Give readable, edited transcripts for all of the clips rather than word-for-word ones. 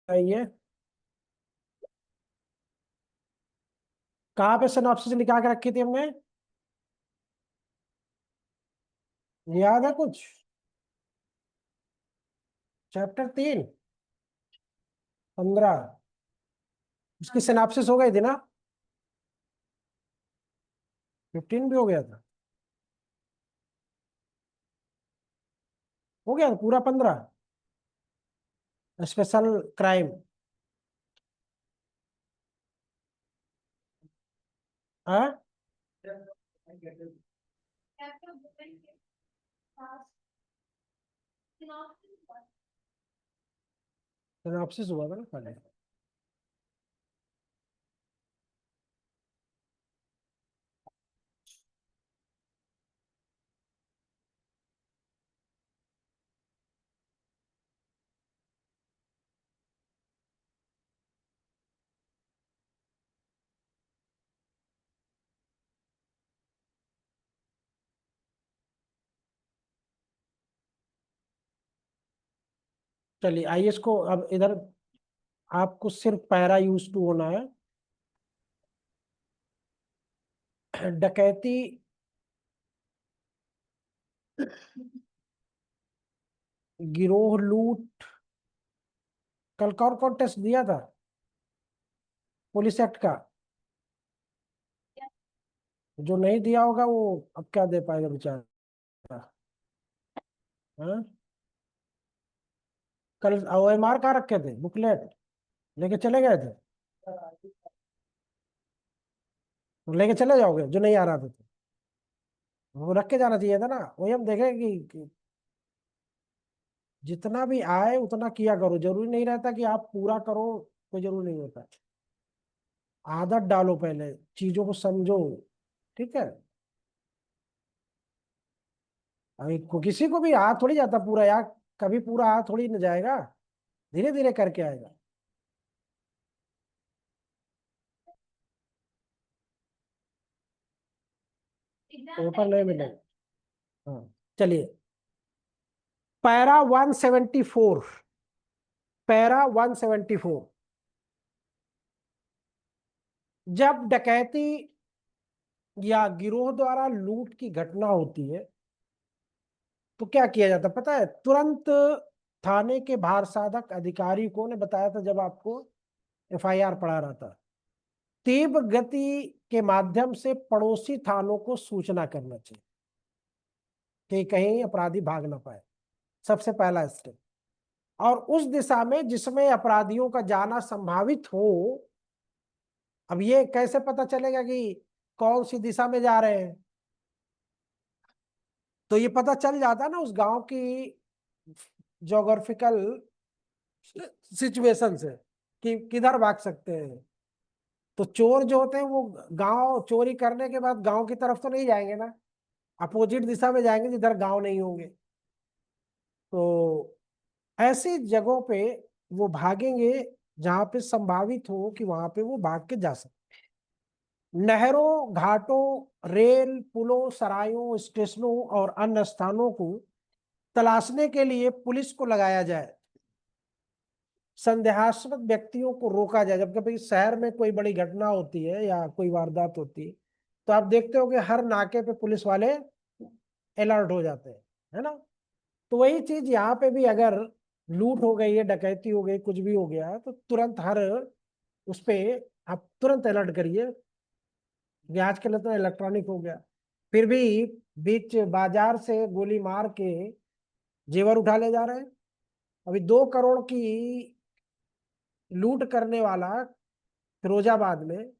ये कहाँ पे सिनॉप्सिस निकाल के रखी थी हमने? याद है कुछ? चैप्टर 3 15 उसकी सिनॉप्सिस हो गई थी ना? 15 भी हो गया था। हो गया था पूरा 15। Special crime. हाँ, सिनॉप्सिस हुआ था ना पहले। चलिए आइए इसको अब इधर आपको सिर्फ पैरा यूज टू होना है। डकैती, गिरोह लूट। कल कौन कौन टेस्ट दिया था पुलिस एक्ट का? जो नहीं दिया होगा वो अब क्या दे पाएगा बेचारा। हाँ? कल OMR कहाँ रखे थे? बुकलेट लेके चले गए थे? तो लेके चले जाओगे जो नहीं आ रहा था तो? वो रख के जाना चाहिए था ना, वही हम देखें कि जितना भी आए उतना किया करो। जरूरी नहीं रहता कि आप पूरा करो, कोई जरूरी नहीं होता। आदत डालो, पहले चीजों को समझो। ठीक है? अभी किसी को भी आ थोड़ी जाता पूरा यार। कभी पूरा आ थोड़ी न जाएगा, धीरे धीरे करके आएगा। पेपर नहीं मिलेगा। हाँ, चलिए। पैरा 174। पैरा 174। जब डकैती या गिरोह द्वारा लूट की घटना होती है तो क्या किया जाता है पता है? तुरंत थाने के भारसाधक अधिकारी को ने बताया था जब आपको FIR पढ़ा रहा था, तीव्र गति के माध्यम से पड़ोसी थानों को सूचना करना चाहिए कि कहीं अपराधी भाग ना पाए। सबसे पहला स्टेप। और उस दिशा में जिसमें अपराधियों का जाना संभावित हो। अब ये कैसे पता चलेगा कि कौन सी दिशा में जा रहे हैं? तो ये पता चल जाता है ना उस गांव की जोग्राफिकल सिचुएशन से कि किधर भाग सकते हैं। तो चोर जो होते हैं वो गांव चोरी करने के बाद गांव की तरफ तो नहीं जाएंगे ना, अपोजिट दिशा में जाएंगे जिधर गांव नहीं होंगे। तो ऐसी जगहों पे वो भागेंगे जहां पे संभावित हो कि वहां पे वो भाग के जा सकते। नहरों, घाटों, रेल पुलों, सरायों, स्टेशनों और अन्य स्थानों को तलाशने के लिए पुलिस को लगाया जाए। संदेहास्पद व्यक्तियों को रोका जाए। जब कभी शहर में कोई बड़ी घटना होती है या कोई वारदात होती है तो आप देखते हो कि हर नाके पे पुलिस वाले अलर्ट हो जाते हैं, है ना? तो वही चीज यहाँ पे भी, अगर लूट हो गई है, डकैती हो गई, कुछ भी हो गया है तो तुरंत हर उस पे आप तुरंत अलर्ट करिए। ये आजकल तो इलेक्ट्रॉनिक हो गया। फिर भी बीच बाजार से गोली मार के जेवर उठा ले जा रहे हैं। अभी 2 करोड़ की लूट करने वाला फिरोजाबाद में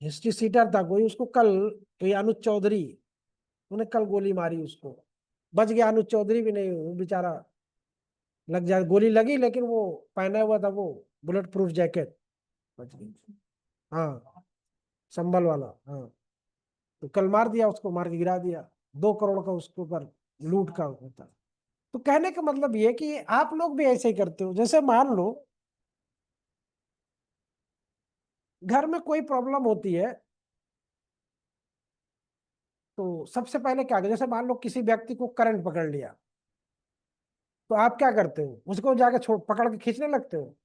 हिस्ट्री सीटर था कोई, उसको कल, ये अनुज चौधरी, उन्हें कल गोली मारी उसको। बच गया अनुज चौधरी भी नहीं, वो बेचारा लग जाए, गोली लगी लेकिन वो पहना हुआ था वो बुलेट प्रूफ जैकेट। बच गई। हाँ, संभल वाला, हाँ। तो कल मार दिया उसको, मार के गिरा दिया। 2 करोड़ का उसके ऊपर लूट का होता। तो कहने का मतलब ये कि आप लोग भी ऐसे ही करते हो। जैसे मान लो घर में कोई प्रॉब्लम होती है तो सबसे पहले क्या करें? जैसे मान लो किसी व्यक्ति को करंट पकड़ लिया, तो आप क्या करते हो, उसको जाके छोड़ पकड़ के खींचने लगते हो,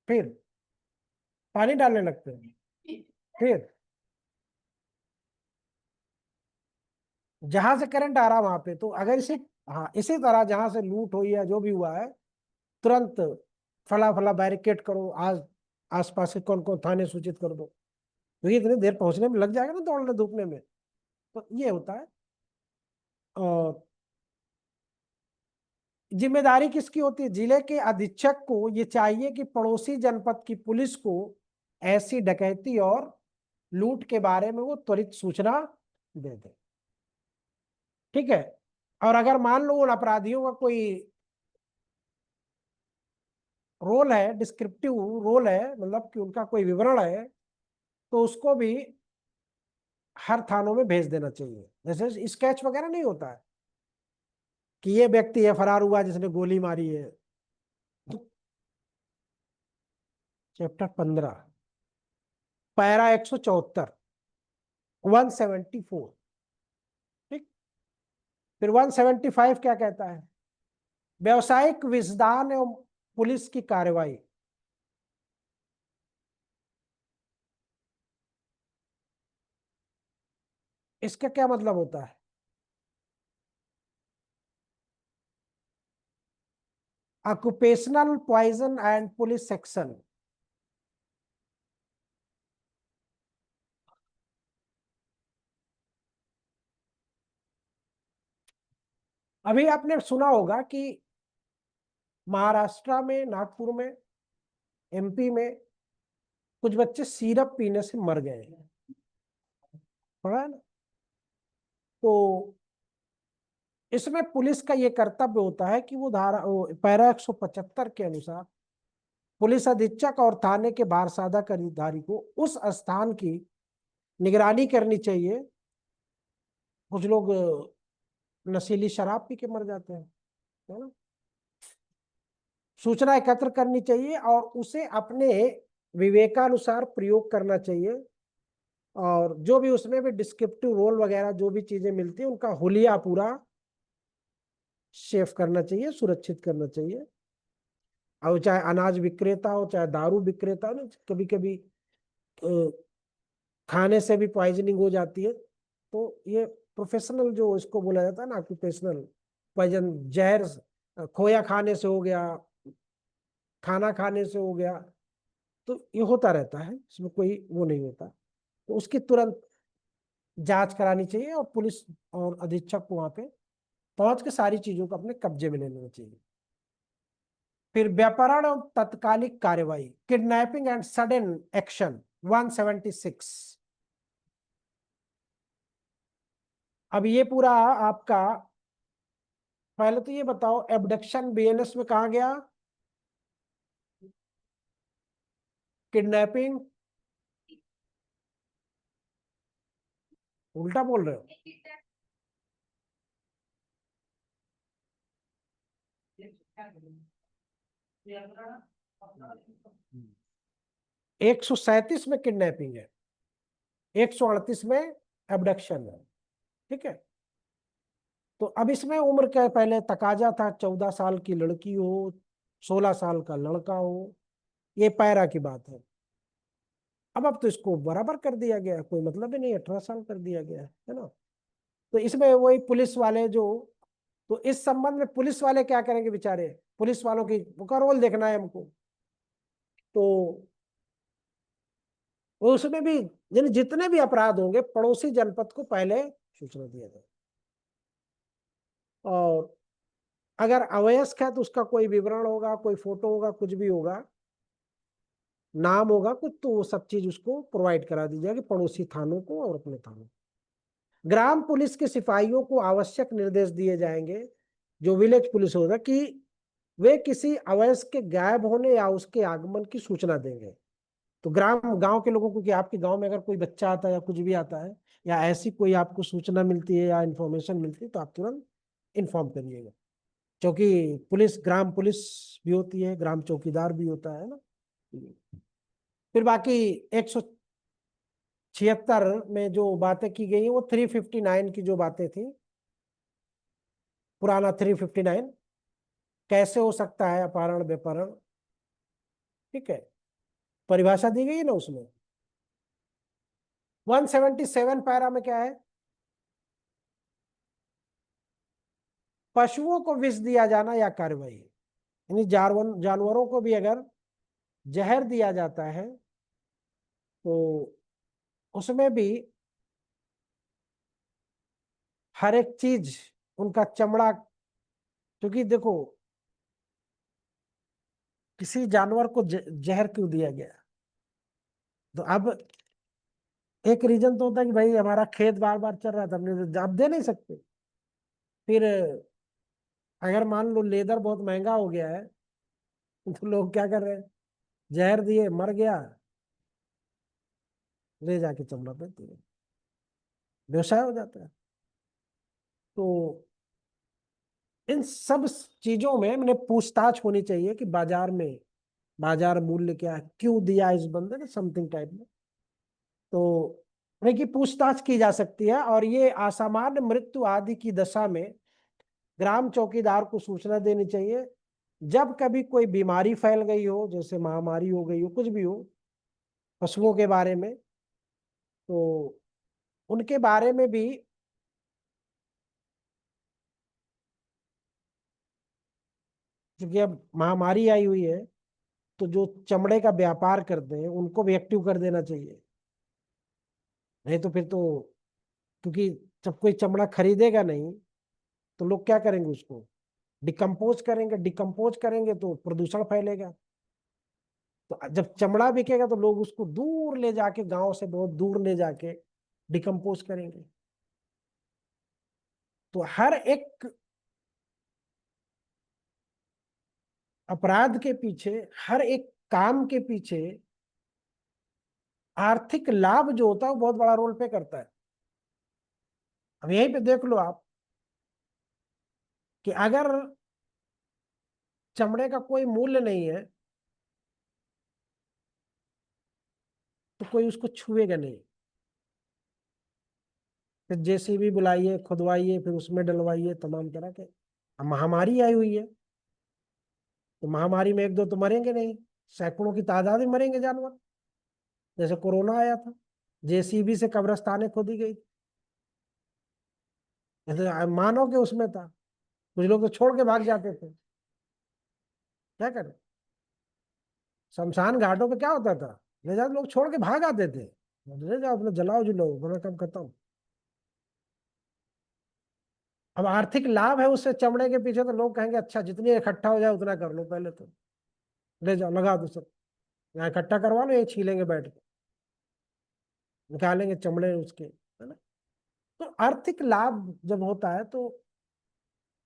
फिर पानी डालने लगते हो, फिर जहां से करंट आ रहा वहां पे, तो अगर इसी, हाँ इसी तरह जहां से लूट हुई है जो भी हुआ है, तुरंत फला फला बैरिकेड करो, आज आसपास के कौन कौन थाने सूचित कर दो, तो ये इतनी देर पहुंचने में लग जाएगा ना दौड़ने धूपने में। तो ये होता है। और जिम्मेदारी किसकी होती है, जिले के अधीक्षक को ये चाहिए कि पड़ोसी जनपद की पुलिस को ऐसी डकैती और लूट के बारे में वो त्वरित सूचना दे दे। ठीक है। और अगर मान लो उन अपराधियों का कोई रोल है, डिस्क्रिप्टिव रोल है, मतलब कि उनका कोई विवरण है, तो उसको भी हर थानों में भेज देना चाहिए। जैसे स्केच वगैरह नहीं होता है कि ये व्यक्ति है फरार हुआ जिसने गोली मारी है। Chapter 15, para 174, 174। ठीक। फिर 175 क्या कहता है, व्यवसायिक विषदान एवं पुलिस की कार्रवाई। इसका क्या मतलब होता है, occupational poison and police section. अभी आपने सुना होगा कि महाराष्ट्र में, नागपुर में, एमपी में कुछ बच्चे सिरप पीने से मर गए, पढ़ा है ना। तो इसमें पुलिस का ये कर्तव्य होता है कि वो पैरा 175 के अनुसार पुलिस अधीक्षक और थाने के भारसादा अधिकारी को उस स्थान की निगरानी करनी चाहिए। कुछ लोग नशीली शराब पी के मर जाते हैं, है ना। सूचना एकत्र करनी चाहिए और उसे अपने विवेकानुसार प्रयोग करना चाहिए। और जो भी उसमें भी डिस्क्रिप्टिव रोल वगैरह जो भी चीजें मिलती है उनका हुलिया पूरा सेफ करना चाहिए, सुरक्षित करना चाहिए। और चाहे अनाज विक्रेता हो, चाहे दारू विक्रेता हो ना, कभी कभी खाने से भी पॉइजनिंग हो जाती है। तो ये प्रोफेशनल जो इसको बोला जाता है ना, ऑक्यूपेशनल पॉइजन, जहर खोया खाने से हो गया, खाना खाने से हो गया, तो ये होता रहता है, इसमें कोई वो नहीं होता। तो उसकी तुरंत जांच करानी चाहिए और पुलिस और अधीक्षक को वहां पे पहुंच के सारी चीजों को अपने कब्जे में ले लेना चाहिए। फिर व्यापारण और तत्कालिक कार्रवाई, किडनैपिंग एंड सडन एक्शन, 176। अब ये पूरा आपका, पहले तो ये बताओ एबडक्शन बीएनएस में कहा गया, किडनैपिंग, उल्टा बोल रहे हो। 137 में किडनैपिंग है, 138 में एबडक्शन है। ठीक है। तो अब इसमें उम्र का पहले तकाजा था, 14 साल की लड़की हो, 16 साल का लड़का हो, ये पैरा की बात है। अब तो इसको बराबर कर दिया गया, कोई मतलब ही नहीं, 18 साल कर दिया गया है ना। तो इसमें वही पुलिस वाले जो, तो इस संबंध में पुलिस वाले क्या करेंगे बेचारे, पुलिस वालों की उनका रोल देखना है हमको। तो वो उसमें भी यानी जितने भी अपराध होंगे पड़ोसी जनपद को पहले सूचना दिया जाए। और अगर अवयस्क है तो उसका कोई विवरण होगा, कोई फोटो होगा, कुछ भी होगा, नाम होगा कुछ, तो वो सब चीज उसको प्रोवाइड करा दी जाएगी पड़ोसी थानों को और अपने थानों को। ग्राम पुलिस के सिपाहियों को आवश्यक निर्देश दिए जाएंगे, जो विलेज पुलिस होगा, कि वे किसी अवयस्क के गायब होने या उसके आगमन की सूचना देंगे। तो गांव के लोगों को, कि आपके गांव में अगर कोई बच्चा आता है या कुछ भी आता है, या ऐसी कोई आपको सूचना मिलती है या इंफॉर्मेशन मिलती है, तो आप तुरंत इन्फॉर्म करिएगा। क्योंकि पुलिस, ग्राम पुलिस भी होती है, ग्राम चौकीदार भी होता है ना। फिर बाकी 176 में जो बातें की गई है वो 359 की जो बातें थी, पुराना 359, कैसे हो सकता है अपहरण बेपहरण, ठीक है, परिभाषा दी गई है ना उसमें। 177 पैरा में क्या है, पशुओं को विष दिया जाना या कार्रवाई, यानी जानवरों को भी अगर जहर दिया जाता है तो उसमें भी हर एक चीज, उनका चमड़ा, क्योंकि देखो किसी जानवर को जहर क्यों दिया गया, तो अब एक रीजन तो होता है कि भाई हमारा खेत बार बार चल रहा था, हमने तो आप दे नहीं सकते। फिर अगर मान लो लेदर बहुत महंगा हो गया है तो लोग क्या कर रहे हैं, जहर दिए मर गया, ले जाके चमड़ा पहनते हैं, व्यवसाय हो जाता है। तो इन सब चीजों में मैंने पूछताछ होनी चाहिए कि बाजार में बाजार मूल्य क्या है, क्यों दिया इस बंदे ने, समथिंग टाइप में। तो की पूछताछ की जा सकती है, और ये असामान्य मृत्यु आदि की दशा में ग्राम चौकीदार को सूचना देनी चाहिए। जब कभी कोई बीमारी फैल गई हो, जैसे महामारी हो गई हो, कुछ भी हो पशुओं के बारे में, तो उनके बारे में भी, क्योंकि अब महामारी आई हुई है तो जो चमड़े का व्यापार करते हैं उनको भी एक्टिव कर देना चाहिए। नहीं तो फिर तो, क्योंकि जब कोई चमड़ा खरीदेगा नहीं तो लोग क्या करेंगे, उसको डिकम्पोज करेंगे, डिकम्पोज करेंगे तो प्रदूषण फैलेगा। तो जब चमड़ा बिकेगा तो लोग उसको दूर ले जाके, गांव से बहुत दूर ले जाके डिकम्पोज करेंगे। तो हर एक अपराध के पीछे, हर एक काम के पीछे आर्थिक लाभ जो होता है वो बहुत बड़ा रोल प्ले करता है। अब यहीं पे देख लो आप कि अगर चमड़े का कोई मूल्य नहीं है तो कोई उसको छुएगा नहीं। फिर जेसीबी बुलाइए, खुदवाइए, फिर उसमें डलवाइए, तमाम तरह के। अब महामारी आई हुई है तो महामारी में एक दो तो मरेंगे नहीं, सैकड़ों की तादाद में मरेंगे जानवर। जैसे कोरोना आया था, जेसीबी से कब्रिस्तानें खोदी गई, जैसे मानव के उसमें था, कुछ लोग तो छोड़ के भाग जाते थे, क्या करें। शमशान घाटों पे क्या होता था, ले जाते लोग छोड़ के भाग आते थे, ले जाओ अपने जलाओ जुलाओ, बना काम खत्म। अब आर्थिक लाभ है उससे चमड़े के पीछे, तो लोग कहेंगे अच्छा जितनी इकट्ठा हो जाए उतना कर लो, पहले तो ले जाओ लगा दो सब, यहाँ इकट्ठा करवा लो, ये छीलेंगे बैठ के, निकालेंगे चमड़े उसके, है ना। तो आर्थिक लाभ जब होता है तो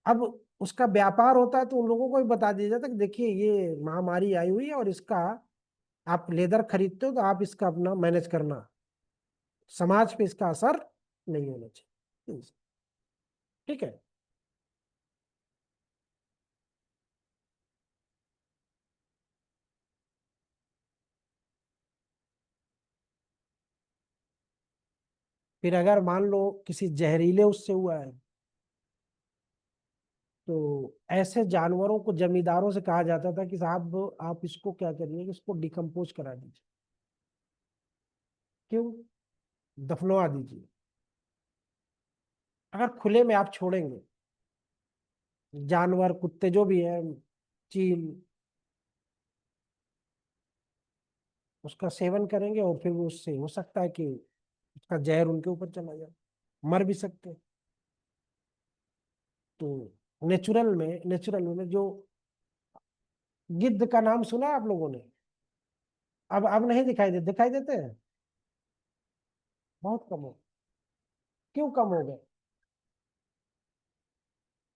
अब उसका व्यापार होता है, तो उन लोगों को भी बता दिया जाता है कि देखिए ये महामारी आई हुई है और इसका आप लेदर खरीदते हो तो आप इसका अपना मैनेज करना, समाज पे इसका असर नहीं होना चाहिए, ठीक है। फिर अगर मान लो किसी जहरीले उससे हुआ है तो ऐसे जानवरों को जमींदारों से कहा जाता था कि साहब आप इसको क्या करिए कि इसको डिकम्पोज करा दीजिए, क्यों, दफनवा दीजिए। अगर खुले में आप छोड़ेंगे, जानवर कुत्ते जो भी है, चील, उसका सेवन करेंगे और फिर वो उससे हो सकता है कि उसका जहर उनके ऊपर चला जाए, मर भी सकते हैं। तो नेचुरल में जो गिद्ध का नाम सुना है आप लोगों ने, अब नहीं दिखाई देते हैं, बहुत कम हो। क्यों कम हो गए,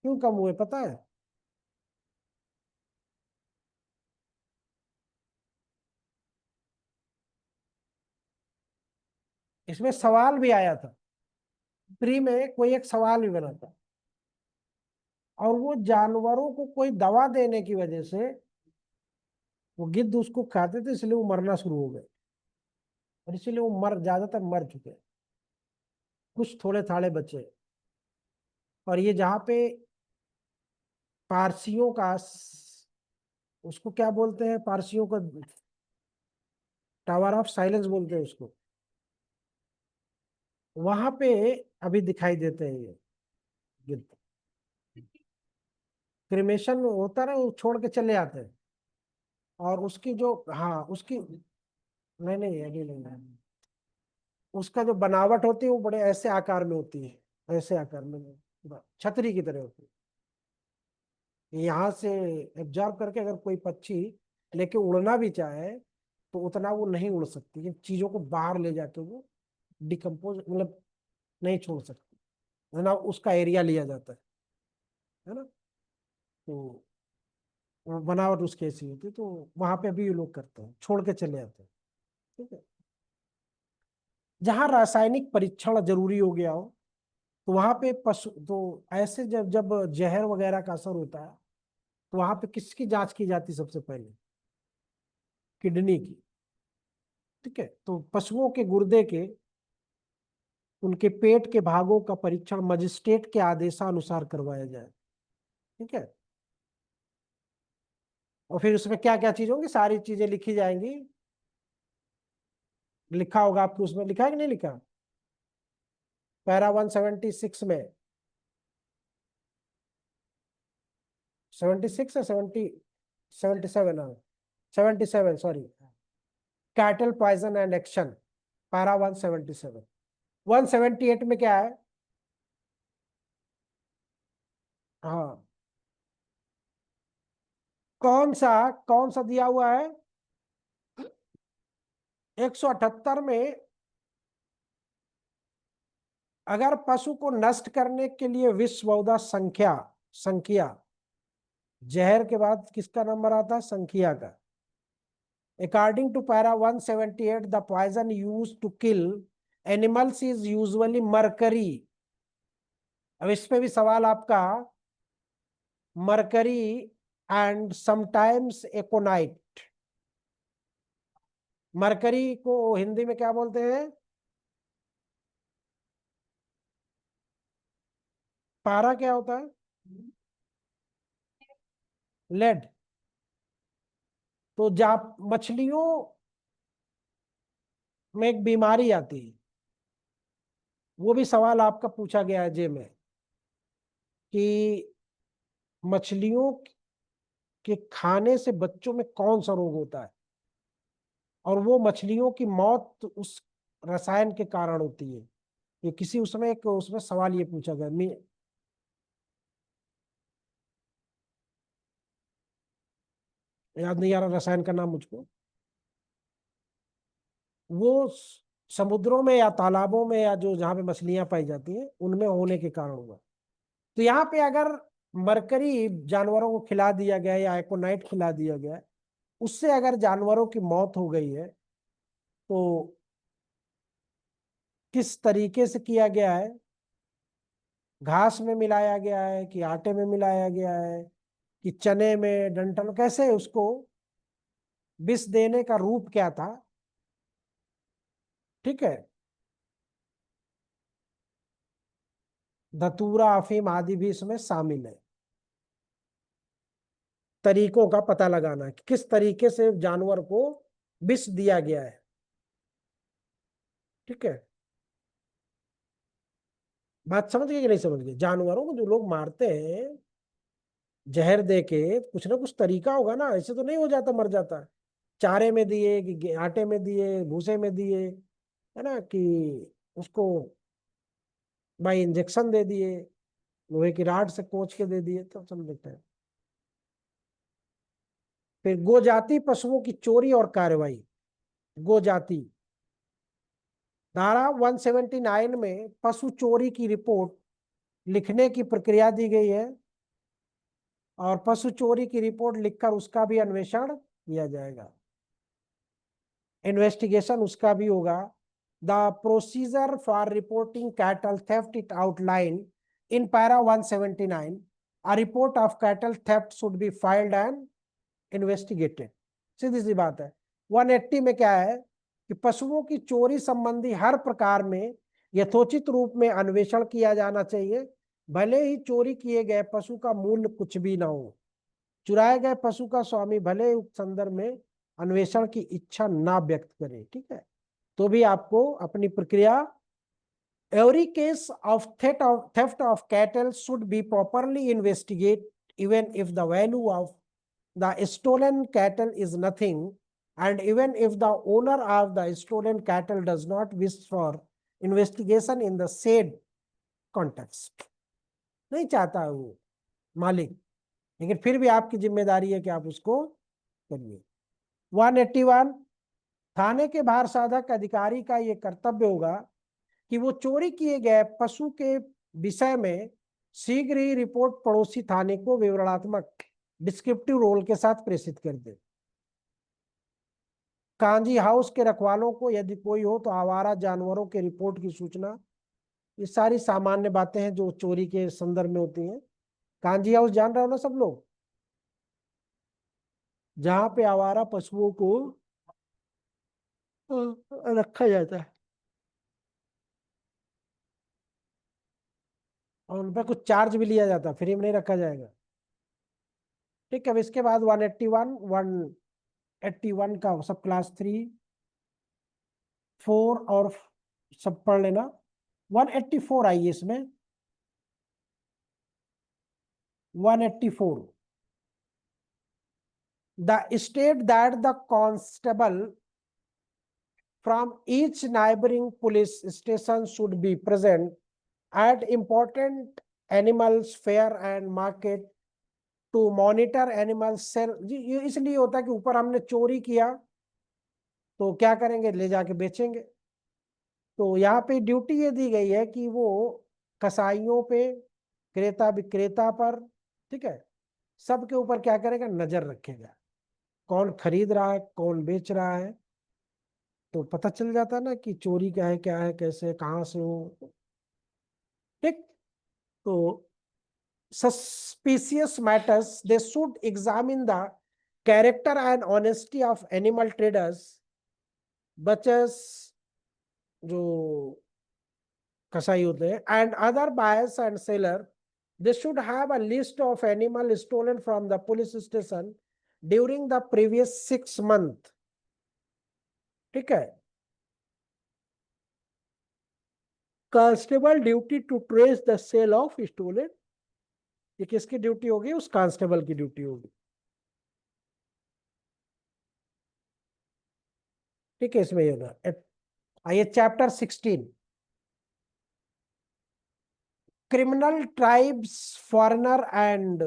क्यों कम हुए पता है, इसमें सवाल भी आया था, प्री में कोई एक सवाल भी बना था, और वो जानवरों को कोई दवा देने की वजह से वो गिद्ध उसको खाते थे, इसलिए वो मरना शुरू हो गए, और इसीलिए वो ज्यादातर मर चुके, कुछ थोड़े थाड़े बचे। और ये जहाँ पे पारसियों का उसको क्या बोलते हैं, पारसियों का टावर ऑफ साइलेंस बोलते हैं उसको, वहां पे अभी दिखाई देते हैं ये गिद्ध। क्रिमेशन होता है, वो छोड़ के चले आते हैं। और उसकी जो, हाँ उसकी, नहीं नहीं अभी नहीं है। उसका जो बनावट होती है वो बड़े ऐसे आकार में होती है, ऐसे आकार में, छतरी की तरह होती है। यहाँ से एब्जॉर्ब करके अगर कोई पक्षी लेके उड़ना भी चाहे तो उतना वो नहीं उड़ सकती, इन चीजों को बाहर ले जाके वो डिकम्पोज, मतलब नहीं छोड़ सकती, है ना, उसका एरिया लिया जाता है ना। तो वो बनावट उसकी ऐसी होती है, तो वहां पे भी ये लोग करते हैं, छोड़ के चले जाते हैं। ठीक है, जहां रासायनिक परीक्षण जरूरी हो गया हो तो वहां पे पशु, तो ऐसे जब जब जहर वगैरह का असर होता है तो वहां पे किसकी जांच की जाती सबसे पहले, किडनी की। ठीक है, तो पशुओं के गुर्दे के, उनके पेट के भागों का परीक्षण मजिस्ट्रेट के आदेशानुसार करवाया जाए। ठीक है, और फिर उसमें क्या क्या चीज होंगी, सारी चीजें लिखी जाएंगी, लिखा होगा आपको उसमें, लिखा है कि नहीं लिखा, पैरा 176 में, 76 या 77, हाँ 77 sorry, cattle poison and action, para 177। 178 में क्या है, हाँ कौन सा दिया हुआ है, 178 में, अगर पशु को नष्ट करने के लिए विश्वौदा संख्या, संख्या, जहर के बाद किसका नंबर आता है, संख्या का। According to para 178 the poison use to kill animals is usually mercury. अब इस पे भी सवाल आपका, mercury and sometimes aconite. Mercury को हिंदी में क्या बोलते हैं, पारा क्या होता है, लेड। तो जा मछलियों में एक बीमारी आती है, वो भी सवाल आपका पूछा गया है जे में, कि मछलियों के खाने से बच्चों में कौन सा रोग होता है, और वो मछलियों की मौत उस रसायन के कारण होती है। ये किसी उसमें एक उसमें सवाल ये पूछा गया, याद नहीं आ रहा रसायन का नाम मुझको, वो समुद्रों में या तालाबों में या जो जहां पे मछलियां पाई जाती हैं उनमें होने के कारण हुआ। तो यहाँ पे अगर मरकरी जानवरों को खिला दिया गया या एकोनाइट खिला दिया गया, उससे अगर जानवरों की मौत हो गई है तो किस तरीके से किया गया है, घास में मिलाया गया है कि आटे में मिलाया गया है कि चने में, डंठल, कैसे उसको विष देने का रूप क्या था। ठीक है, धतूरा अफीम आदि भी इसमें शामिल है। तरीकों का पता लगाना है कि किस तरीके से जानवर को विष दिया गया है। ठीक है, बात समझ गए कि नहीं समझ गए, जानवरों को जो लोग मारते हैं जहर दे के, कुछ ना कुछ तरीका होगा ना, ऐसे तो नहीं हो जाता मर जाता। चारे में दिए कि आटे में दिए, भूसे में दिए, है ना, कि उसको भाई इंजेक्शन दे दिए, लोहे की राड से कोच के दे दिए, तब समझ लेते हैं। फिर गोजाति पशुओं की चोरी और कार्रवाई, गोजाति, धारा 179 में पशु चोरी की रिपोर्ट लिखने की प्रक्रिया दी गई है, और पशु चोरी की रिपोर्ट लिखकर उसका भी अन्वेषण किया जाएगा, इन्वेस्टिगेशन उसका भी होगा। The procedure for reporting cattle theft it outline in para 179, a report of cattle theft should be filed and investigated. सीधी सी बात है। 180 में क्या है कि पशुओं की चोरी संबंधी हर प्रकार में यथोचित रूप में अन्वेषण किया जाना चाहिए, भले ही चोरी किए गए पशु का मूल्य कुछ भी ना हो, चुराए गए पशु का स्वामी भले ही उक्त संदर्भ में अन्वेषण की इच्छा ना व्यक्त करे, ठीक है, तो भी आपको अपनी प्रक्रिया, every case of theft of cattle should be properly investigated, even if the value of the stolen cattle is nothing, and even if the owner of the stolen cattle does not wish for investigation in the said context. नहीं चाहता है वो मालिक, लेकिन फिर भी आपकी जिम्मेदारी है कि आप उसको करिए। 181, थाने के बाहर साधक अधिकारी का ये कर्तव्य होगा कि वो चोरी किए गए पशु के विषय में शीघ्र ही रिपोर्ट पड़ोसी थाने को विवरणात्मक डिस्क्रिप्टिव रोल के साथ प्रेषित कर दे। कांजी हाउस के रखवालों को यदि कोई हो तो आवारा जानवरों के रिपोर्ट की सूचना, ये सारी सामान्य बातें हैं जो चोरी के संदर्भ में होती हैं। कांजी हाउस जान रहे हो ना सब लोग, जहां पे आवारा पशुओं को रखा जाता है और उन पर कुछ चार्ज भी लिया जाता है, फ्री में नहीं रखा जाएगा। ठीक है, अब इसके बाद 181 का सब क्लास 3, 4 और सब पढ़ लेना। 184 आइए इसमें, 184, the state that the constable from each neighboring police station should be present at important animals fair and market to monitor animal sell। ये इसलिए होता है कि ऊपर हमने चोरी किया तो क्या करेंगे, ले जाके बेचेंगे। तो यहाँ पे ड्यूटी ये दी गई है कि वो कसाईयों पे, क्रेता विक्रेता पर, ठीक है, सबके ऊपर क्या करेगा, नजर रखेगा, कौन खरीद रहा है कौन बेच रहा है, तो पता चल जाता है ना कि चोरी क्या है कैसे कहाँ से हो। ठीक, तो suspicious matters, they should examine the character and honesty of animal traders, butchers जो कसाई होते हैं, and other buyers and seller. They should have a list of animal stolen from the police station during the previous 6 months। ठीक है, constable duty to trace the sale of stolen, ये किसकी duty होगी, उस कांस्टेबल की duty होगी। ठीक है, इसमें ये होगा। आइए chapter 16, criminal tribes, foreigner and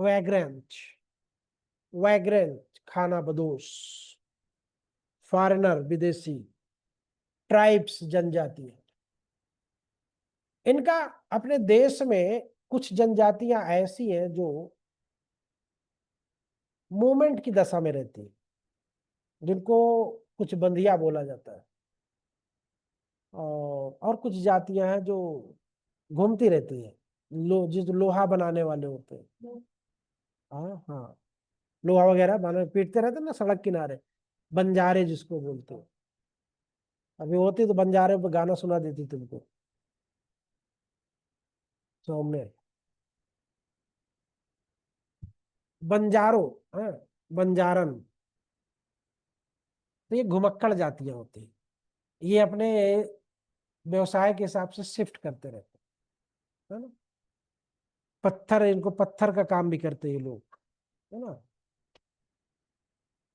vagrant। vagrant खाना बदोश, फॉरेनर विदेशी, ट्राइब्स जनजाति। इनका अपने देश में कुछ जनजातियां ऐसी हैं जो मूवमेंट की दशा में रहती है, जिनको कुछ बंदिया बोला जाता है, और कुछ जातियां हैं जो घूमती रहती है, जिस लोहा बनाने वाले होते हैं। हाँ हाँ, लोहा वगैरह बना पीटते रहते हैं ना सड़क किनारे, बंजारे जिसको बोलते हैं। अभी होती तो बंजारे पे गाना सुना देती तुमको सौम्य। बंजारो, हाँ, बंजारन, तो ये घुमक्कड़ जातियां होती हैं, ये अपने व्यवसाय के हिसाब से शिफ्ट करते रहते हैं, है ना। पत्थर, इनको पत्थर का काम भी करते हैं ये लोग, है ना।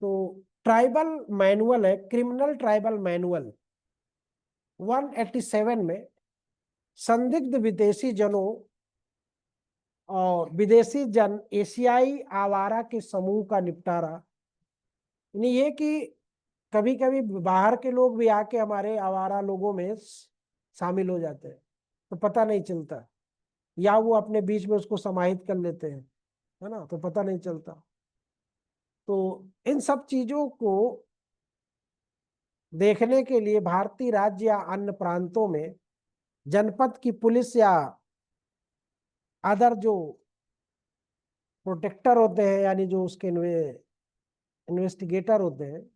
तो ट्राइबल मैनुअल है, क्रिमिनल ट्राइबल मैनुअल 187 में संदिग्ध विदेशी जनों और विदेशी जन एशियाई आवारा के समूह का निपटारा, यानी ये कि कभी कभी बाहर के लोग भी आके हमारे आवारा लोगों में शामिल हो जाते हैं तो पता नहीं चलता, या वो अपने बीच में उसको समाहित कर लेते हैं, है ना, तो पता नहीं चलता। तो इन सब चीजों को देखने के लिए भारतीय राज्य या अन्य प्रांतों में जनपद की पुलिस या अदर जो प्रोटेक्टर होते हैं, यानी जो उसके इन्वेस्टिगेटर होते हैं,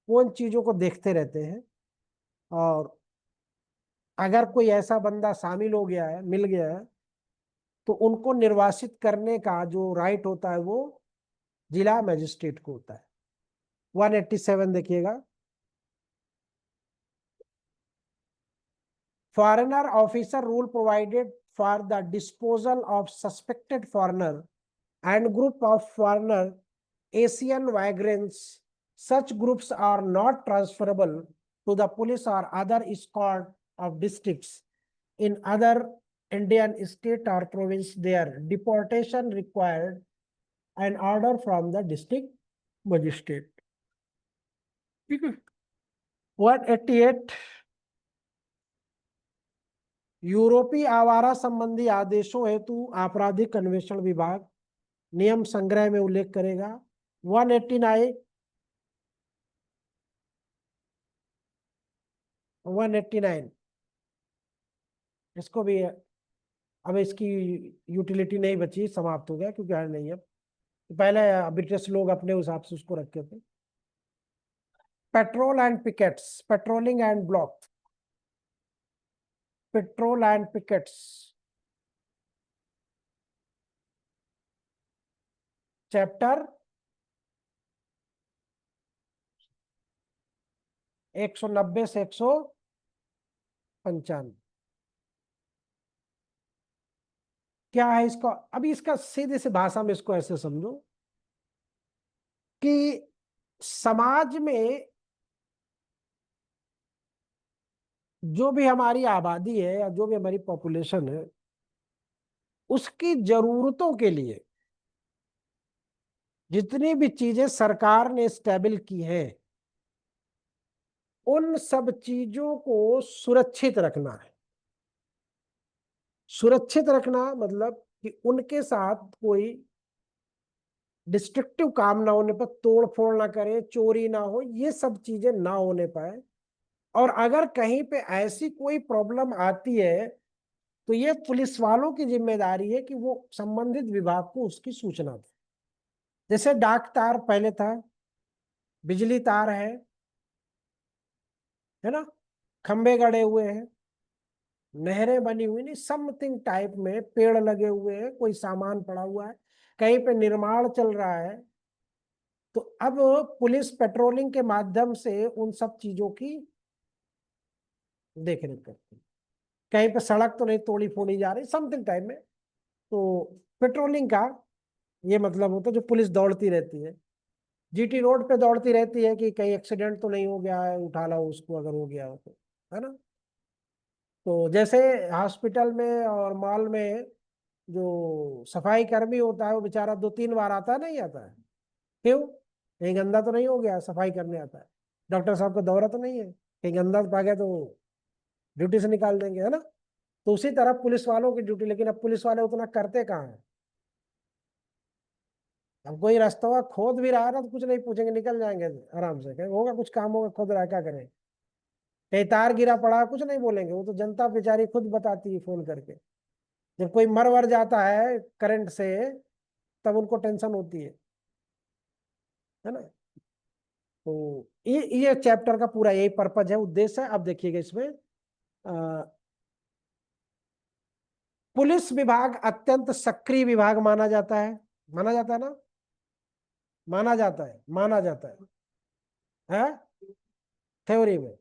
वो इन चीजों को देखते रहते हैं और अगर कोई ऐसा बंदा शामिल हो गया है, मिल गया है, तो उनको निर्वासित करने का जो राइट होता है वो जिला मजिस्ट्रेट को होता है। 187 देखिएगा। Foreigner officer rule provided for the disposal of suspected foreigner and group of foreigner Asian vagrants. Such groups are not transferable to the police or other escort of districts in other Indian state or province. Their deportation required an order from the district magistrate. 188 यूरोपीय आवारा संबंधी आदेशों हेतु आपराधिक अन्वेषण विभाग नियम संग्रह में उल्लेख करेगा। 189 189 इसको भी अब इसकी यूटिलिटी नहीं बची, समाप्त हो गया क्योंकि है नहीं अब। पहले ब्रिटिश लोग अपने हिसाब से उसको रखे थे। Petrol and pickets, patrolling and block, petrol and pickets, chapter 190 से 195। क्या है इसका? अभी इसका सीधे से भाषा में इसको ऐसे समझो कि समाज में जो भी हमारी आबादी है या जो भी हमारी पॉपुलेशन है, उसकी जरूरतों के लिए जितनी भी चीजें सरकार ने स्टेबल की है, उन सब चीजों को सुरक्षित रखना है। सुरक्षित रखना मतलब कि उनके साथ कोई डिस्ट्रक्टिव काम ना होने पर, तोड़ फोड़ ना करे, चोरी ना हो, ये सब चीजें ना होने पाए। और अगर कहीं पे ऐसी कोई प्रॉब्लम आती है तो ये पुलिस वालों की जिम्मेदारी है कि वो संबंधित विभाग को उसकी सूचना दे। जैसे डाक तार पहले था, बिजली तार है ना, खंबे गड़े हुए हैं, नहरें बनी हुई, नहीं समथिंग टाइप में पेड़ लगे हुए हैं, कोई सामान पड़ा हुआ है, कहीं पे निर्माण चल रहा है, तो अब पुलिस पेट्रोलिंग के माध्यम से उन सब चीजों की देखरेख करती है। कहीं पे सड़क तो नहीं तोड़ी फोड़ी जा रही, समथिंग टाइप में, तो पेट्रोलिंग का ये मतलब होता है जो पुलिस दौड़ती रहती है, जीटी रोड पे दौड़ती रहती है कि कहीं एक्सीडेंट तो नहीं हो गया है, उठा लाओ उसको अगर हो गया हो तो, है ना। तो जैसे हॉस्पिटल में और मॉल में जो सफाई कर्मी होता है वो बेचारा 2-3 बार आता है, नहीं आता है, क्यों? कहीं गंदा तो नहीं हो गया, सफाई करने आता है। डॉक्टर साहब का दौरा तो नहीं है, कहीं गंदा पा गया तो ड्यूटी से निकाल देंगे, है ना। तो उसी तरह पुलिस वालों की ड्यूटी, लेकिन अब पुलिस वाले उतना करते कहाँ हैं। अब कोई रास्ता खोद भी रहा है ना तो कुछ नहीं पूछेंगे, निकल जाएंगे आराम से, कहेंगे होगा कुछ काम होगा, खोद रहा है क्या करें। कहीं तार गिरा पड़ा है, कुछ नहीं बोलेंगे, वो तो जनता बेचारी खुद बताती है फोन करके। जब कोई मर वर जाता है करंट से तब उनको टेंशन होती है ना। तो ये चैप्टर का पूरा यही पर्पज है, उद्देश्य है। अब देखिएगा इसमें पुलिस विभाग अत्यंत सक्रिय विभाग माना जाता है, माना जाता है ना, माना जाता है, माना जाता है थ्योरी में,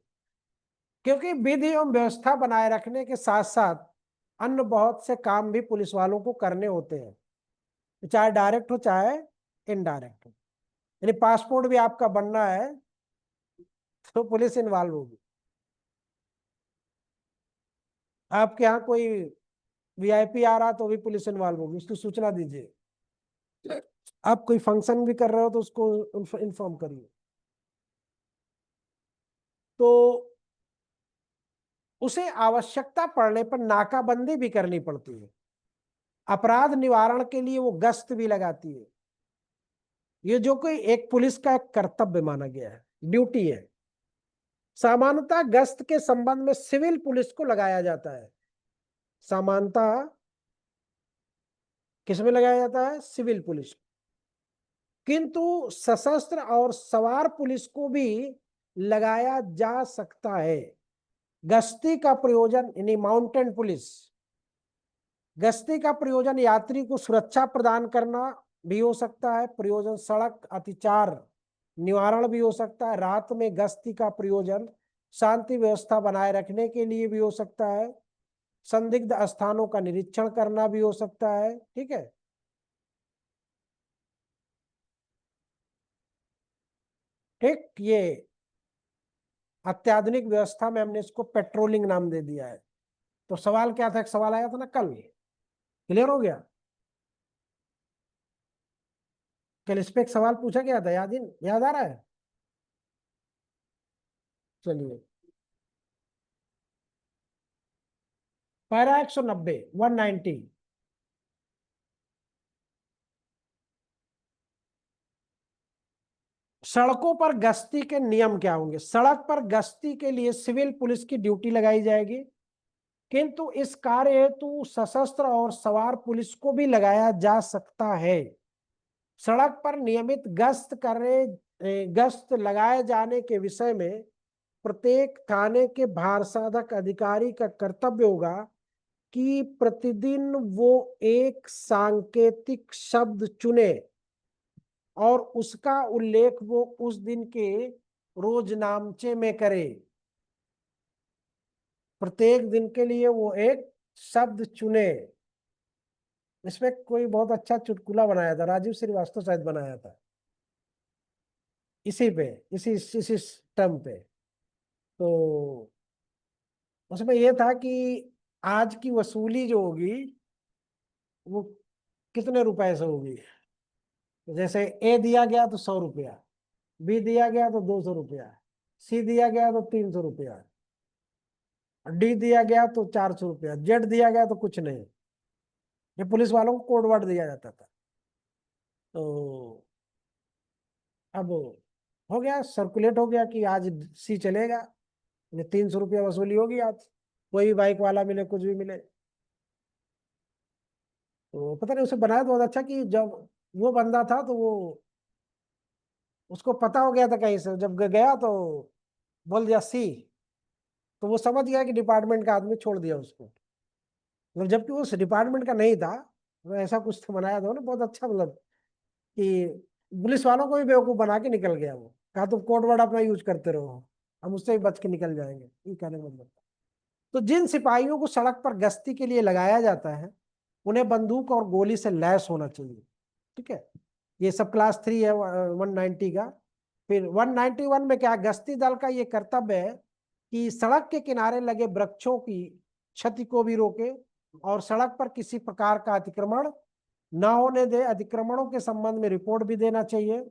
क्योंकि विधि एवं व्यवस्था बनाए रखने के साथ साथ अन्य बहुत से काम भी पुलिस वालों को करने होते हैं, चाहे डायरेक्ट हो चाहे इनडायरेक्ट हो। यानी पासपोर्ट भी आपका बनना है तो पुलिस इन्वॉल्व होगी। आपके यहाँ कोई वीआईपी आ रहा तो भी पुलिस इन्वॉल्व होगी, उसकी सूचना दीजिए। आप कोई फंक्शन भी कर रहे हो तो उसको इन्फॉर्म करिए। तो उसे आवश्यकता पड़ने पर नाकाबंदी भी करनी पड़ती है, अपराध निवारण के लिए वो गश्त भी लगाती है। ये जो कोई एक पुलिस का एक कर्तव्य माना गया है, ड्यूटी है। सामान्यतः गश्त के संबंध में सिविल पुलिस को लगाया जाता है, सामान्यतः किसमें लगाया जाता है? Civil police. किंतु सशस्त्र और सवार पुलिस को भी लगाया जा सकता है। गश्ती का प्रयोजन यानी माउंटेन पुलिस, गश्ती का प्रयोजन यात्री को सुरक्षा प्रदान करना भी हो सकता है, प्रयोजन सड़क अतिचार निवारण भी हो सकता है, रात में गश्ती का प्रयोजन शांति व्यवस्था बनाए रखने के लिए भी हो सकता है, संदिग्ध स्थानों का निरीक्षण करना भी हो सकता है। ठीक है, ठीक, ये अत्याधुनिक व्यवस्था में हमने इसको पेट्रोलिंग नाम दे दिया है। तो सवाल क्या था, एक सवाल आया था ना कल, क्लियर हो गया? कल इस पे एक सवाल पूछा गया था, याद आ रहा है? चलिए, पैरा 190 190, सड़कों पर गश्ती के नियम क्या होंगे? सड़क पर गश्ती के लिए सिविल पुलिस की ड्यूटी लगाई जाएगी, किंतु इस कार्य हेतु सशस्त्र और सवार पुलिस को भी लगाया जा सकता है। सड़क पर नियमित गश्त लगाए जाने के विषय में प्रत्येक थाने के भारसाधक अधिकारी का कर्तव्य होगा कि प्रतिदिन वो एक सांकेतिक शब्द चुने और उसका उल्लेख वो उस दिन के रोजनामचे में करे। प्रत्येक दिन के लिए वो एक शब्द चुने। इसमें कोई बहुत अच्छा चुटकुला बनाया था, राजीव श्रीवास्तव शायद बनाया था, इसी पे, इसी टर्म पे। तो उसमें ये था कि आज की वसूली जो होगी वो कितने रुपए से होगी। जैसे ए दिया गया तो 100 रुपया, बी दिया गया तो 200 रुपया, सी दिया गया तो 300 रुपया, डी दिया गया तो 400 रुपया, जेड दिया गया तो कुछ नहीं। ये पुलिस वालों को कोड वर्ड दिया जाता था। तो अब हो गया, सर्कुलेट हो गया कि आज सी चलेगा, 300 रुपया वसूली होगी आज, कोई भी बाइक वाला मिले, कुछ भी मिले। तो पता नहीं उसे बनाया तो बहुत अच्छा कि जब वो बंदा था तो वो उसको पता हो गया था कहीं से, जब गया तो बोल दिया सी, तो वो समझ गया कि डिपार्टमेंट का आदमी, छोड़ दिया उसको। मतलब जबकि वो उस डिपार्टमेंट का नहीं था, तो ऐसा कुछ तो बनाया था ना बहुत अच्छा, मतलब कि पुलिस वालों को भी बेवकूफ बना के निकल गया वो। कहा तुम कोड वर्ड अपना यूज करते रहो, हम उससे भी बच के निकल जाएंगे, ये कहने का मतलब। तो जिन सिपाहियों को सड़क पर गश्ती के लिए लगाया जाता है उन्हें बंदूक और गोली से लैस होना चाहिए। ठीक है, ये सब क्लास 3 है 190 का। फिर 191 में क्या, गश्ती दल का ये कर्तव्य है कि सड़क के किनारे लगे वृक्षों की क्षति को भी रोके और सड़क पर किसी प्रकार का अतिक्रमण न होने दे। अतिक्रमणों के संबंध में रिपोर्ट भी देना चाहिए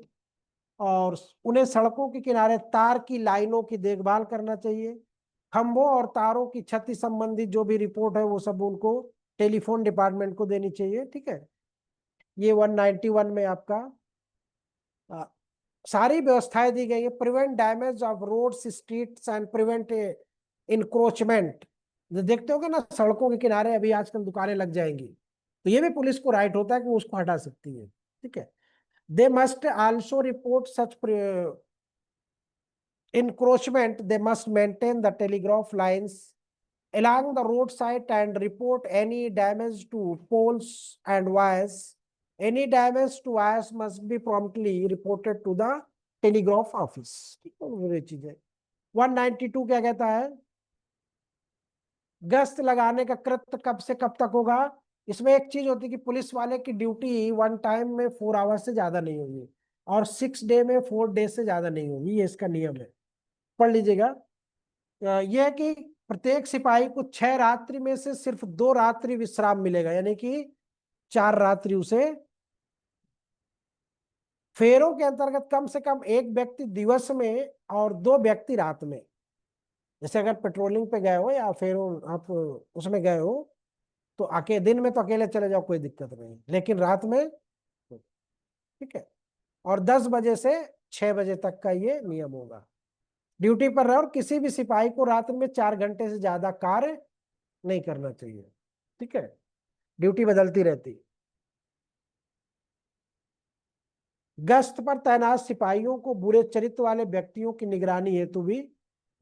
और उन्हें सड़कों के किनारे तार की लाइनों की देखभाल करना चाहिए। खंभों और तारों की क्षति संबंधी जो भी रिपोर्ट है वो सब उनको टेलीफोन डिपार्टमेंट को देनी चाहिए। ठीक है, ये 191 में आपका आ, सारी व्यवस्थाएं दी गई है। Prevent damage of roads streets and prevent encroachment. देखते हो ना सड़कों के किनारे अभी आजकल दुकानें लग जाएंगी, तो ये भी पुलिस को राइट होता है कि वो उसको हटा सकती है। ठीक है, they must also report such encroachment. They must maintain the telegraph lines along the roadside and report any damage to poles and wires. Any damage to wires must be promptly reported to the telegraph office. ठीक है, वो चीज है। 192 क्या कहता है, गश्त लगाने का कृत्य कब से कब तक होगा? इसमें एक चीज होती है कि पुलिस वाले की ड्यूटी वन टाइम में 4 आवर से ज्यादा नहीं होगी और 6 डे में 4 डे से ज्यादा नहीं होगी, ये इसका नियम है, पढ़ लीजिएगा। यह है कि प्रत्येक सिपाही को 6 रात्रि में से सिर्फ 2 रात्रि विश्राम मिलेगा, यानी कि 4 रात्रि उसे। फेरों के अंतर्गत कम से कम एक व्यक्ति दिवस में और 2 व्यक्ति रात में। जैसे अगर पेट्रोलिंग पे गए हो या फेरों आप उसमें गए हो तो दिन में तो अकेले चले जाओ, कोई दिक्कत नहीं, लेकिन रात में। ठीक है, और 10 बजे से 6 बजे तक का ये नियम होगा। ड्यूटी पर रहो और किसी भी सिपाही को रात में 4 घंटे से ज्यादा कार्य नहीं करना चाहिए। ठीक है, ड्यूटी बदलती रहती। गश्त पर तैनात सिपाहियों को बुरे चरित्र वाले व्यक्तियों की निगरानी हेतु भी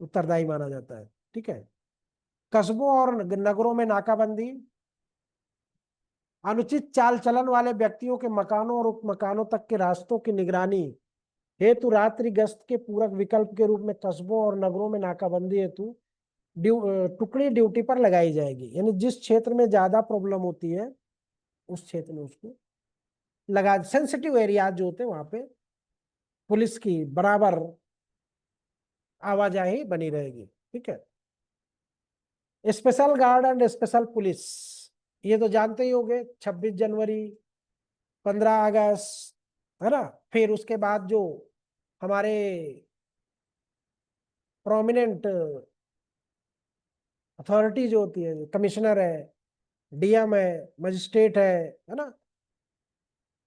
उत्तरदायी माना जाता है। ठीक है, कस्बों और नगरों में नाकाबंदी, अनुचित चाल चलन वाले व्यक्तियों के मकानों और उप मकानों तक के रास्तों की निगरानी हेतु रात्रि गश्त के पूरक विकल्प के रूप में कस्बों और नगरों में नाकाबंदी हेतु टुकड़ी ड्यूटी पर लगाई जाएगी। यानी जिस क्षेत्र में ज्यादा प्रॉब्लम होती है उस क्षेत्र में उसको लगा, सेंसिटिव एरियाज जो होते हैं वहां पे पुलिस की बराबर आवाजाही बनी रहेगी। ठीक है। Special guard and special police, ये तो जानते ही होंगे, 26 जनवरी, 15 अगस्त, है ना। फिर उसके बाद जो हमारे प्रोमिनेंट अथॉरिटी जो होती है, कमिश्नर है, डीएम है, मजिस्ट्रेट है ना,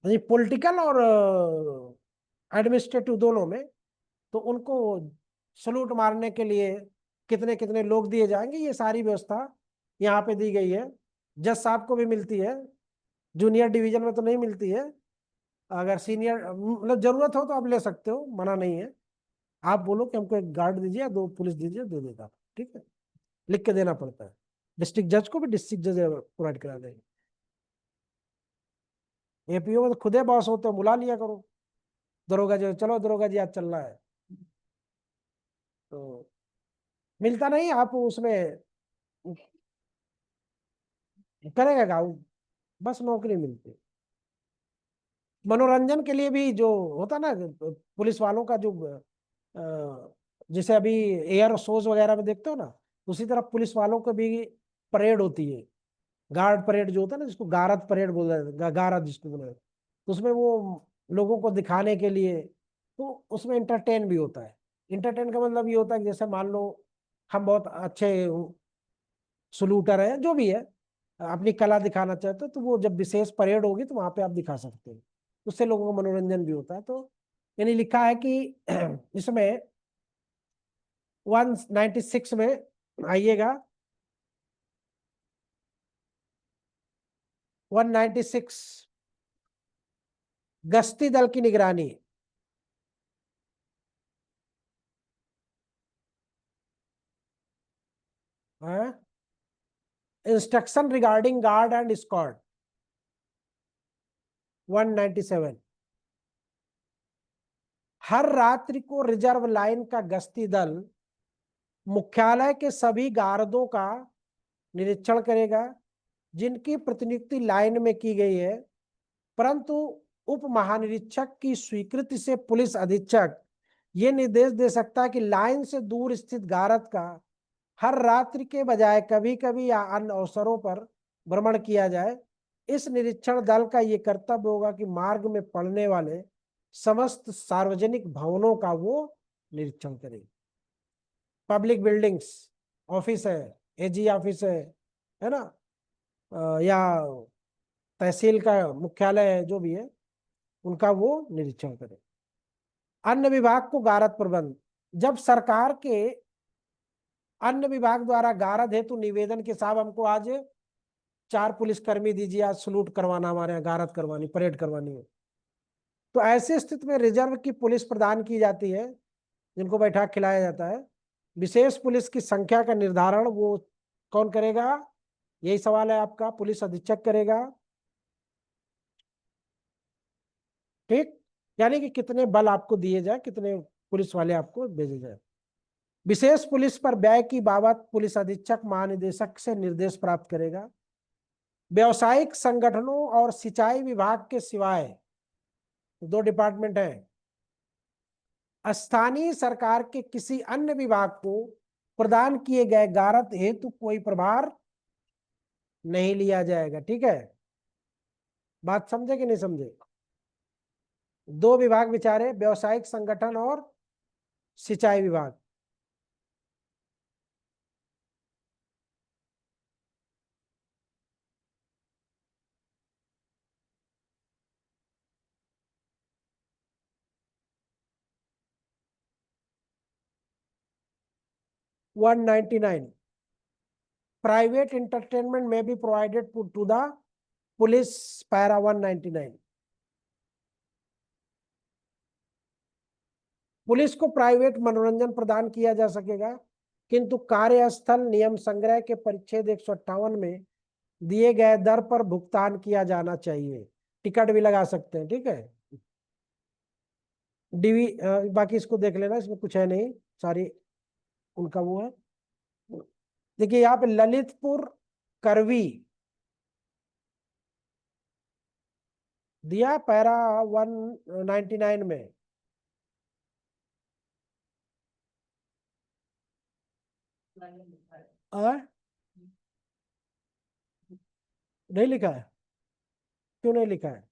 ये पॉलिटिकल और एडमिनिस्ट्रेटिव दोनों में, तो उनको सलूट मारने के लिए कितने कितने लोग दिए जाएंगे, ये सारी व्यवस्था यहाँ पे दी गई है। जज साहब को भी मिलती है, जूनियर डिवीजन में तो नहीं मिलती है। अगर सीनियर मतलब जरूरत हो तो आप ले सकते हो, मना नहीं है। आप बोलो कि हमको एक गार्ड दीजिए, 2 पुलिस दीजिए, दे देगा। ठीक है, लिख के देना पड़ता है। डिस्ट्रिक्ट जज को भी डिस्ट्रिक्ट जज प्रोवाइड करा देंगे। एपीओ में तो खुदे बॉस होते हैं, बुला लिया करो दरोगा जी, चलो दरोगा जी आज चल रहा है, तो मिलता नहीं आप उसमें करेगा गाँव, बस नौकरी मिलती है। मनोरंजन के लिए भी जो होता ना पुलिस वालों का जो जैसे अभी एयर शोज वगैरह में देखते हो ना, उसी तरह पुलिस वालों को भी परेड होती है, गार्ड परेड जो होता है ना, जिसको गारद परेड बोला जाता है, गारद जिसको बोला जाता है, तो उसमें वो लोगों को दिखाने के लिए, तो उसमें इंटरटेन भी होता है। इंटरटेन का मतलब ये होता है कि जैसे मान लो हम बहुत अच्छे सलूटर है, जो भी है, अपनी कला दिखाना चाहते हो, तो वो जब विशेष परेड होगी तो वहां पे आप दिखा सकते हो, उससे लोगों का मनोरंजन भी होता है। तो यानी लिखा है कि इसमें 196 में आइएगा, 196 गश्ती दल की निगरानी, instruction regarding guard and squad, 197। हर रात्रि को रिजर्व लाइन का गश्ती दल मुख्यालय के सभी गार्डों का निरीक्षण करेगा जिनकी प्रतिनियुक्ति लाइन में की गई है, परंतु उप महानिरीक्षक की स्वीकृति से पुलिस अधीक्षक ये निर्देश दे सकता है कि लाइन से दूर स्थित गारद का हर रात्रि के बजाय कभी कभी या अन्य अवसरों पर भ्रमण किया जाए। इस निरीक्षण दल का ये कर्तव्य होगा कि मार्ग में पड़ने वाले समस्त सार्वजनिक भवनों का वो निरीक्षण करे। पब्लिक बिल्डिंग्स, ऑफिस है, एजी ऑफिस है ना, या तहसील का मुख्यालय है, जो भी है, उनका वो निरीक्षण करे। अन्य विभाग को गारद प्रबंध, जब सरकार के अन्य विभाग द्वारा गारद हेतु निवेदन के साहब हमको आज 4 पुलिसकर्मी दीजिए, आज सलूट करवाना, हमारे यहाँ गारद करवानी, परेड करवानी है, तो ऐसी स्थिति में रिजर्व की पुलिस प्रदान की जाती है, जिनको बैठा खिलाया जाता है। विशेष पुलिस की संख्या का निर्धारण वो कौन करेगा, यही सवाल है आपका, पुलिस अधीक्षक करेगा। ठीक, यानी कि कितने बल आपको दिए जाए, कितने पुलिस वाले आपको भेजे जाए। विशेष पुलिस पर व्यय की बाबत पुलिस अधीक्षक महानिदेशक से निर्देश प्राप्त करेगा। व्यवसायिक संगठनों और सिंचाई विभाग के सिवाय 2 डिपार्टमेंट हैं, स्थानीय सरकार के किसी अन्य विभाग को प्रदान किए गए गारद हेतु कोई प्रभार नहीं लिया जाएगा। ठीक है, बात समझे कि नहीं समझे। 2 विभाग विचारे, व्यवसायिक संगठन और सिंचाई विभाग। वन 199, प्राइवेट इंटरटेनमेंट में be provided to the police, para 199। Police को प्राइवेट मनोरंजन प्रदान किया जा सकेगा किंतु कार्यस्थल नियम संग्रह के परिच्छेद 158 में दिए गए दर पर भुगतान किया जाना चाहिए। टिकट भी लगा सकते हैं, ठीक है। डीवी बाकी इसको देख लेना, इसमें कुछ है नहीं, सारी उनका वो है। देखिए यहाँ पे ललितपुर करवी दिया पैरा 199 में। आ? नहीं लिखा है? क्यों नहीं लिखा है?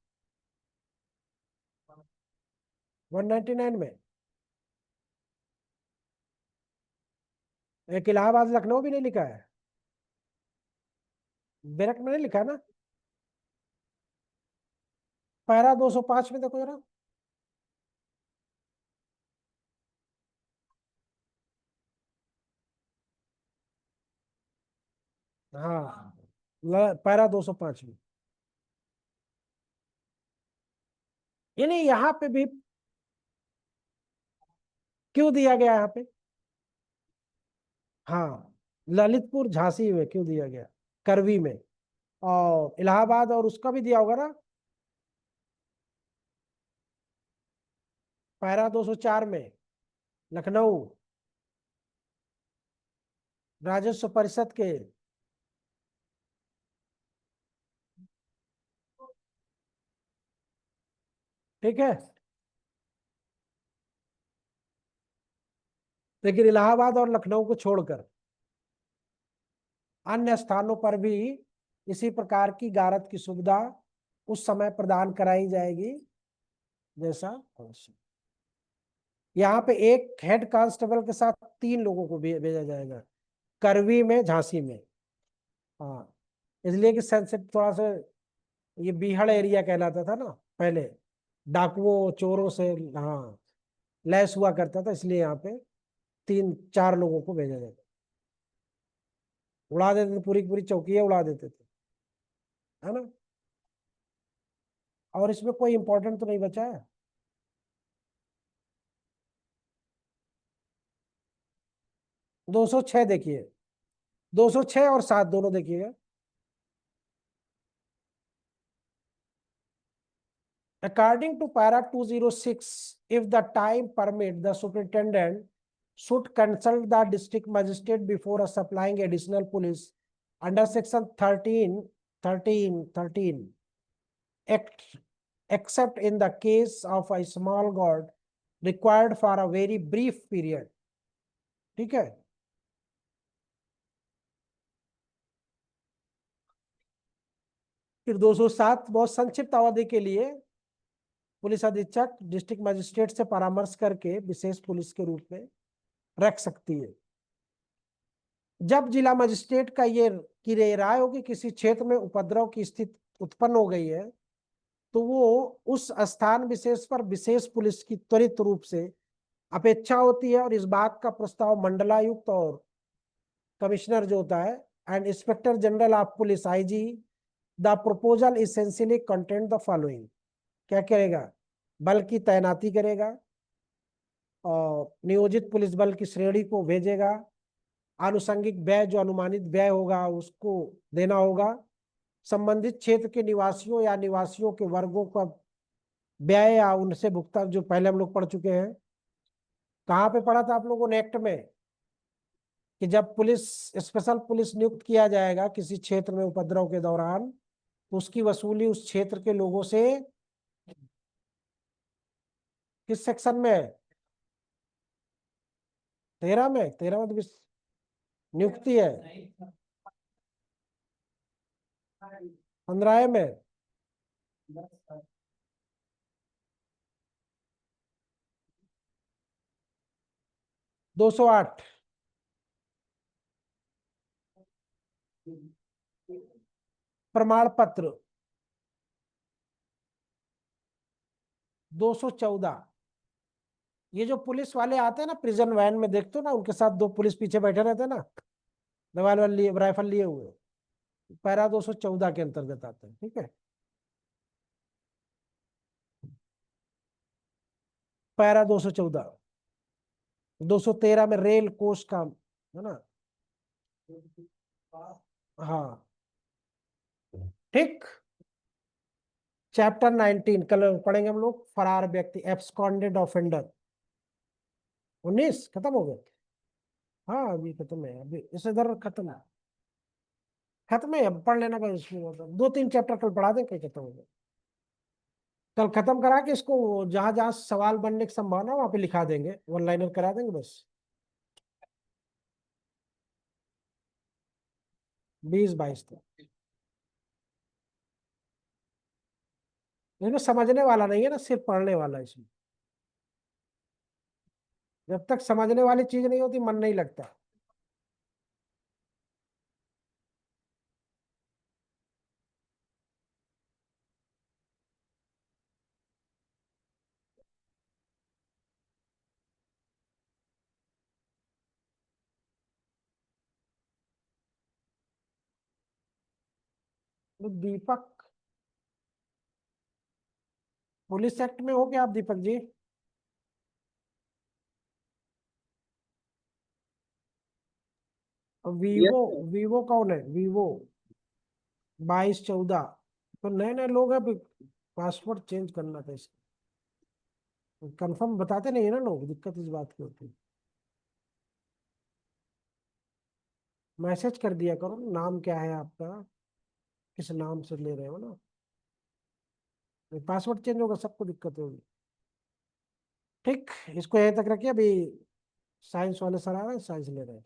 199 में। एक इलाहाबाद लखनऊ भी नहीं लिखा है? बैरक में नहीं लिखा है ना? पैरा 205 में देखो जरा। हाँ, पैरा 205 में। यानी यहाँ पे भी क्यों दिया गया यहाँ पे? हाँ, ललितपुर झांसी में क्यों दिया गया, करवी में, और इलाहाबाद और उसका भी दिया होगा ना, पैरा 204 में लखनऊ, राजस्व परिषद के। ठीक है, लेकिन इलाहाबाद और लखनऊ को छोड़कर अन्य स्थानों पर भी इसी प्रकार की गारद की सुविधा उस समय प्रदान कराई जाएगी जैसा आवश्यक। यहाँ पे एक हेड कांस्टेबल के साथ 3 लोगों को भेजा जाएगा, करवी में, झांसी में। हाँ, इसलिए कि सेंसिटिव थोड़ा सा, ये बीहड़ एरिया कहलाता था ना पहले, डाकुओं चोरों से, हाँ, लैस हुआ करता था, इसलिए यहाँ पे 3-4 लोगों को भेजा जाता। उड़ा देते थे, पूरी की पूरी चौकियां उड़ा देते थे, है ना। और इसमें कोई इंपॉर्टेंट तो नहीं बचा है। 206 देखिए, 206 और 7 दोनों देखिएगा। According to para 206, if the time permit, the superintendent should consult the district magistrate before supplying additional police under section 13 act, except in the case of a small guard required for a very brief period। ठीक है। फिर 207 बहुत संक्षिप्त अवधि के लिए police अधीक्षक district magistrate से परामर्श करके विशेष पुलिस के रूप में रख सकती है। जब जिला मजिस्ट्रेट का ये राय होगी किसी क्षेत्र में उपद्रव की स्थिति उत्पन्न हो गई है, तो वो उस स्थान विशेष पर विशेष पुलिस की त्वरित रूप से अपेक्षा होती है, और इस बात का प्रस्ताव मंडलायुक्त और कमिश्नर जो होता है and inspector general of police IG, the proposal essentially content the following. क्या करेगा? बल की तैनाती करेगा, और नियोजित पुलिस बल की श्रेणी को भेजेगा, आनुषंगिक व्यय जो अनुमानित व्यय होगा उसको देना होगा, संबंधित क्षेत्र के निवासियों या निवासियों के वर्गों का व्यय या उनसे भुगतान, जो पहले हम लोग पढ़ चुके हैं। कहाँ पे पढ़ा था आप लोगों ने एक्ट में, कि जब पुलिस, स्पेशल पुलिस नियुक्त किया जाएगा किसी क्षेत्र में उपद्रव के दौरान, तो उसकी वसूली उस क्षेत्र के लोगों से, किस सेक्शन में है? 13 में, 13 में तो नियुक्ति है। 15 में 208 प्रमाण पत्र, 214 ये जो पुलिस वाले आते हैं ना प्रिजन वैन में, देखते हो ना उनके साथ 2 पुलिस पीछे बैठे रहते हैं ना, दवाल लिए, राइफल लिए हुए, पैरा 214 के अंतर्गत आते हैं। ठीक है, पैरा 214। 213 में रेल कोष का है ना। हाँ ठीक। चैप्टर 19 कल पढ़ेंगे हम लोग, फरार व्यक्ति, एब्सकॉन्डेड ऑफेंडर। 19 खत्म हो गए। हाँ अभी खत्म है, अभी इस इधर खत्म है। खत्म है, अब पढ़ लेना बस इसमें, मतलब 2-3 चैप्टर कल पढ़ा दें, कल खत्म हो गया। कल खत्म करा के इसको जहां जहां सवाल बनने की संभावना वहां पे लिखा देंगे, वन लाइनर करा देंगे बस। 20-22 तक। इसमें समझने वाला नहीं है ना, सिर्फ पढ़ने वाला है इसमें। जब तक समझने वाली चीज नहीं होती मन नहीं लगता। तो दीपक, पुलिस एक्ट में हो क्या आप दीपक जी? और यस वीवो, सर। वीवो कौन है वीवो? 22-14। तो नए नए लोग हैं, पासवर्ड चेंज करना था इसका। कंफर्म बताते नहीं है ना लोग, दिक्कत इस बात की होती है। मैसेज कर दिया करो, नाम क्या है आपका, किस नाम से ले रहे हो ना। पासवर्ड चेंज होगा सबको दिक्कत होगी। ठीक, इसको यहीं तक रखिए, अभी साइंस वाले सर आ रहे हैं, साइंस ले रहे हैं।